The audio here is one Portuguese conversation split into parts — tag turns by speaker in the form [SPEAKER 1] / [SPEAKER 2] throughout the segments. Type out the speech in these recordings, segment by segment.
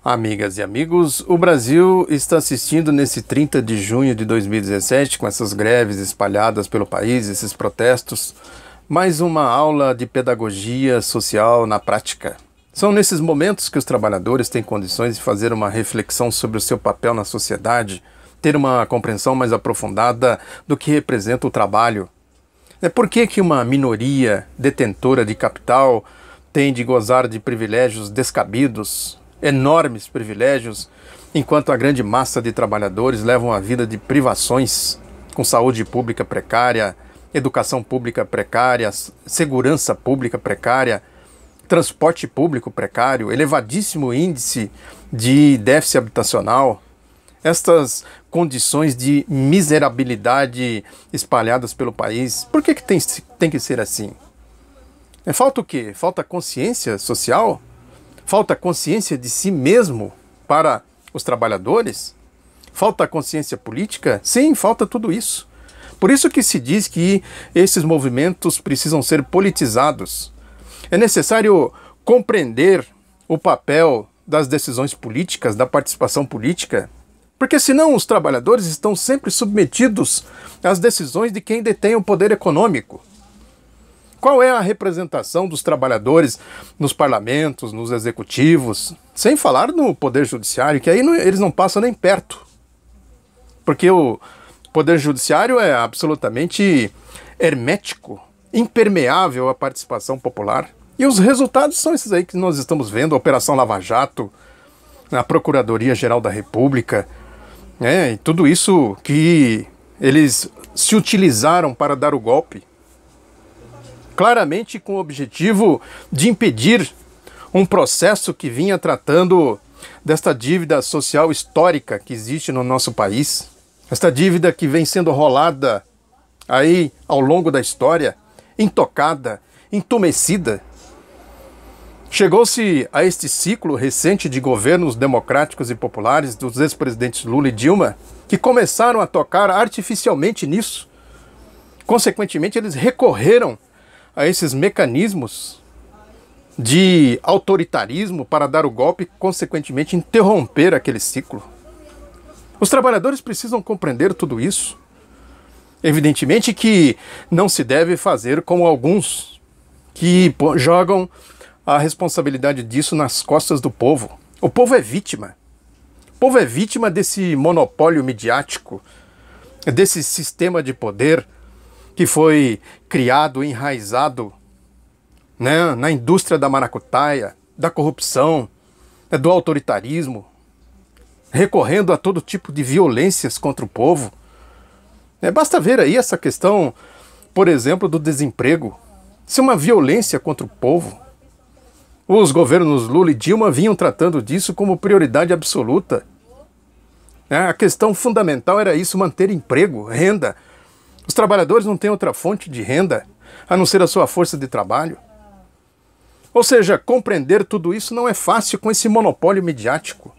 [SPEAKER 1] Amigas e amigos, o Brasil está assistindo nesse 30 de junho de 2017, com essas greves espalhadas pelo país, esses protestos, mais uma aula de pedagogia social na prática. São nesses momentos que os trabalhadores têm condições de fazer uma reflexão sobre o seu papel na sociedade, ter uma compreensão mais aprofundada do que representa o trabalho. Por que uma minoria detentora de capital tem de gozar de privilégios descabidos, enormes privilégios, enquanto a grande massa de trabalhadores levam a vida de privações, com saúde pública precária, educação pública precária, segurança pública precária, transporte público precário, elevadíssimo índice de déficit habitacional, estas condições de miserabilidade espalhadas pelo país. Por que tem que ser assim? Falta o quê? Falta consciência social? Falta consciência de si mesmo para os trabalhadores? Falta consciência política? Sim, falta tudo isso. Por isso que se diz que esses movimentos precisam ser politizados. É necessário compreender o papel das decisões políticas, da participação política, porque senão os trabalhadores estão sempre submetidos às decisões de quem detém o poder econômico. Qual é a representação dos trabalhadores nos parlamentos, nos executivos, sem falar no poder judiciário, que aí eles não passam nem perto. Porque o poder judiciário é absolutamente hermético, impermeável à participação popular. E os resultados são esses aí que nós estamos vendo, a Operação Lava Jato, a Procuradoria-Geral da República, e tudo isso que eles se utilizaram para dar o golpe. Claramente com o objetivo de impedir um processo que vinha tratando desta dívida social histórica que existe no nosso país, esta dívida que vem sendo rolada aí ao longo da história, intocada, entumecida. Chegou-se a este ciclo recente de governos democráticos e populares dos ex-presidentes Lula e Dilma, que começaram a tocar artificialmente nisso. Consequentemente, eles recorreram a esses mecanismos de autoritarismo para dar o golpe e, consequentemente, interromper aquele ciclo. Os trabalhadores precisam compreender tudo isso. Evidentemente que não se deve fazer como alguns que jogam a responsabilidade disso nas costas do povo. O povo é vítima. O povo é vítima desse monopólio midiático, desse sistema de poder que foi criado, enraizado, na indústria da maracutaia, da corrupção, do autoritarismo, recorrendo a todo tipo de violências contra o povo. Basta ver aí essa questão, por exemplo, do desemprego. Isso é uma violência contra o povo. Os governos Lula e Dilma vinham tratando disso como prioridade absoluta. A questão fundamental era isso, manter emprego, renda. Os trabalhadores não têm outra fonte de renda, a não ser a sua força de trabalho. Ou seja, compreender tudo isso não é fácil com esse monopólio midiático.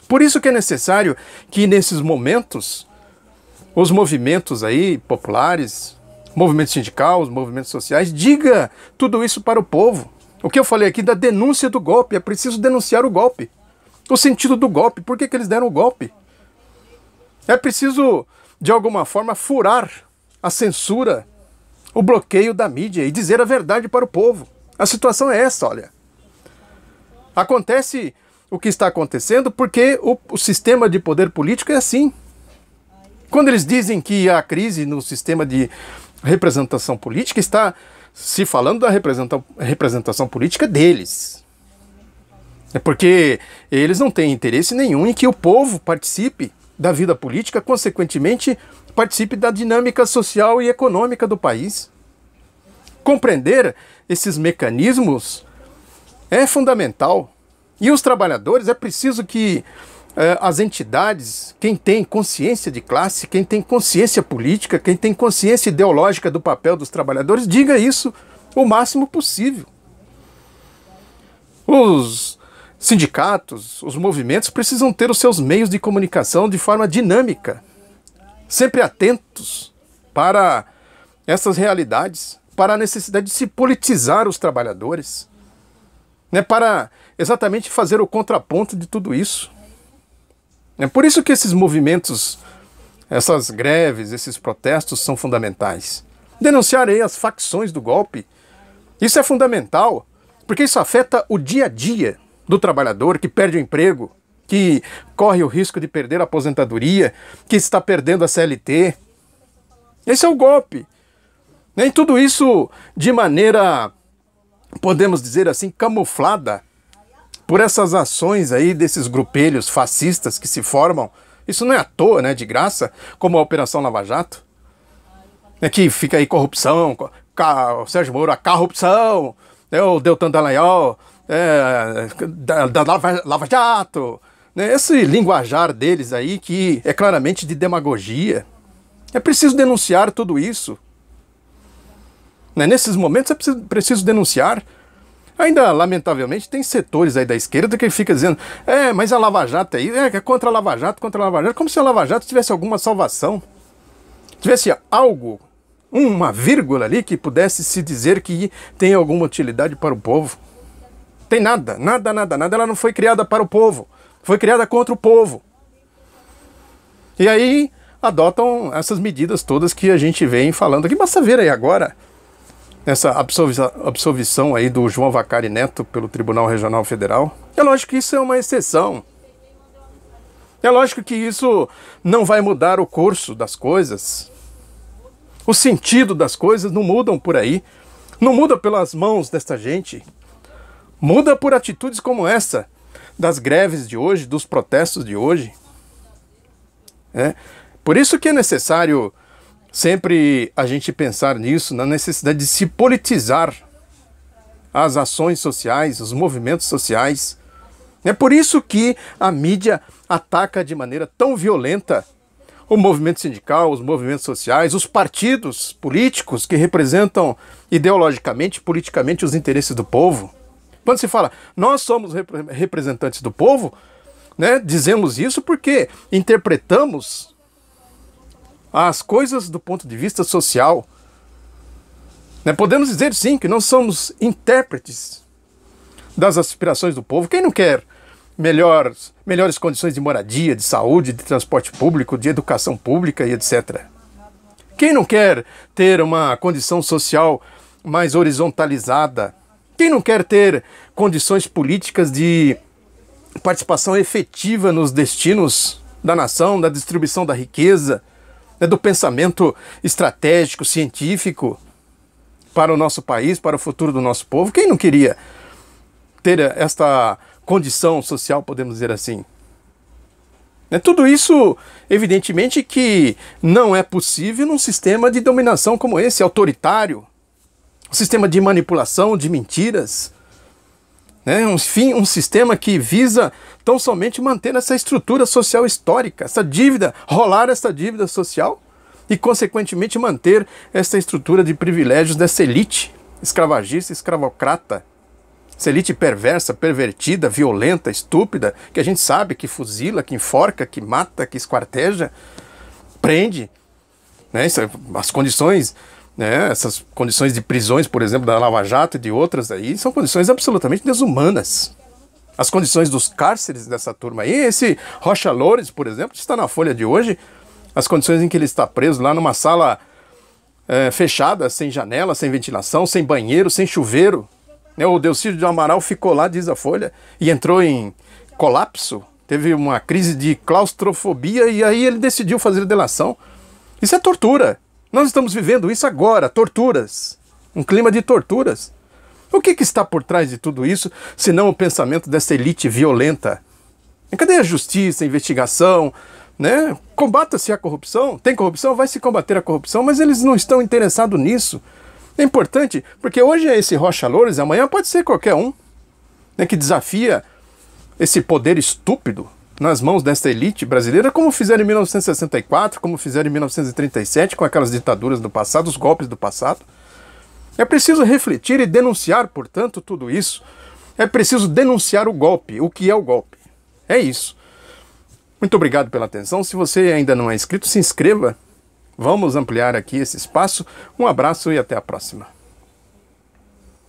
[SPEAKER 1] Por isso que é necessário que nesses momentos, os movimentos aí populares, movimento sindical, os movimentos sociais, diga tudo isso para o povo. O que eu falei aqui da denúncia do golpe, é preciso denunciar o golpe. O sentido do golpe, por que eles deram o golpe? É preciso, de alguma forma, furar a censura, o bloqueio da mídia e dizer a verdade para o povo. A situação é essa, olha. Acontece o que está acontecendo porque o sistema de poder político é assim. Quando eles dizem que a crise no sistema de representação política está se falando da representação política deles. É porque eles não têm interesse nenhum em que o povo participe da vida política, consequentemente, participe da dinâmica social e econômica do país. Compreender esses mecanismos é fundamental. E os trabalhadores, é preciso que as entidades, quem tem consciência de classe, quem tem consciência política, quem tem consciência ideológica do papel dos trabalhadores, diga isso o máximo possível. Os sindicatos, os movimentos precisam ter os seus meios de comunicação de forma dinâmica, sempre atentos para essas realidades, para a necessidade de se politizar os trabalhadores, para exatamente fazer o contraponto de tudo isso. É por isso que esses movimentos, essas greves, esses protestos são fundamentais. Denunciar aí as facções do golpe, isso é fundamental, porque isso afeta o dia a dia do trabalhador que perde o emprego, que corre o risco de perder a aposentadoria, que está perdendo a CLT. Esse é o golpe. Nem tudo isso de maneira, podemos dizer assim, camuflada por essas ações aí desses grupelhos fascistas que se formam. Isso não é à toa, né, de graça, como a Operação Lava Jato. É que fica aí corrupção, o Sérgio Moro, a corrupção, o Deltan Dallagnol, da Lava Jato, né, esse linguajar deles aí que é claramente de demagogia. É preciso denunciar tudo isso. Né? Nesses momentos é preciso denunciar. Ainda, lamentavelmente, tem setores aí da esquerda que fica dizendo mas a Lava Jato aí, é contra a Lava Jato, como se a Lava Jato tivesse alguma salvação. Tivesse algo, uma vírgula ali que pudesse se dizer que tem alguma utilidade para o povo. Tem nada. Ela não foi criada para o povo, foi criada contra o povo. E aí adotam essas medidas todas que a gente vem falando aqui. Basta ver aí agora essa absolvição aí do João Vacari Neto pelo Tribunal Regional Federal. É lógico que isso é uma exceção. É lógico que isso não vai mudar o curso das coisas. O sentido das coisas não mudam por aí. Não muda pelas mãos desta gente. Muda por atitudes como essa, das greves de hoje, dos protestos de hoje. Por isso que é necessário sempre a gente pensar nisso, na necessidade de se politizar as ações sociais, os movimentos sociais. É por isso que a mídia ataca de maneira tão violenta o movimento sindical, os movimentos sociais, os partidos políticos que representam ideologicamente, politicamente os interesses do povo. Quando se fala, nós somos representantes do povo, né, dizemos isso porque interpretamos as coisas do ponto de vista social. Né, podemos dizer sim que nós somos intérpretes das aspirações do povo. Quem não quer melhores condições de moradia, de saúde, de transporte público, de educação pública e etc. Quem não quer ter uma condição social mais horizontalizada? Quem não quer ter condições políticas de participação efetiva nos destinos da nação, da distribuição da riqueza, né, do pensamento estratégico, científico para o nosso país, para o futuro do nosso povo? Quem não queria ter esta condição social, podemos dizer assim? Tudo isso, evidentemente, que não é possível num sistema de dominação como esse, autoritário, um sistema de manipulação, de mentiras, né? Enfim, um sistema que visa tão somente manter essa estrutura social histórica, essa dívida, rolar essa dívida social e, consequentemente, manter essa estrutura de privilégios dessa elite escravagista, escravocrata, essa elite perversa, pervertida, violenta, estúpida, que a gente sabe que fuzila, que enforca, que mata, que esquarteja, prende, né? As condições, né? Essas condições de prisões, por exemplo, da Lava Jato e de outras aí, são condições absolutamente desumanas. As condições dos cárceres dessa turma aí, esse Rocha Loures, por exemplo, está na Folha de hoje, as condições em que ele está preso lá numa sala fechada, sem janela, sem ventilação, sem banheiro, sem chuveiro. O Delcídio de Amaral ficou lá, diz a Folha, e entrou em colapso, teve uma crise de claustrofobia e aí ele decidiu fazer delação. Isso é tortura. Nós estamos vivendo isso agora, torturas, um clima de torturas. O que está por trás de tudo isso, senão o pensamento dessa elite violenta? Cadê a justiça, a investigação, né? Combata-se a corrupção. Tem corrupção, vai se combater a corrupção, mas eles não estão interessados nisso. É importante, porque hoje é esse Rocha Loures, amanhã pode ser qualquer um, né, que desafia esse poder estúpido nas mãos dessa elite brasileira, como fizeram em 1964, como fizeram em 1937, com aquelas ditaduras do passado, os golpes do passado. É preciso refletir e denunciar, portanto, tudo isso. É preciso denunciar o golpe, o que é o golpe. É isso. Muito obrigado pela atenção. Se você ainda não é inscrito, se inscreva. Vamos ampliar aqui esse espaço. Um abraço e até a próxima.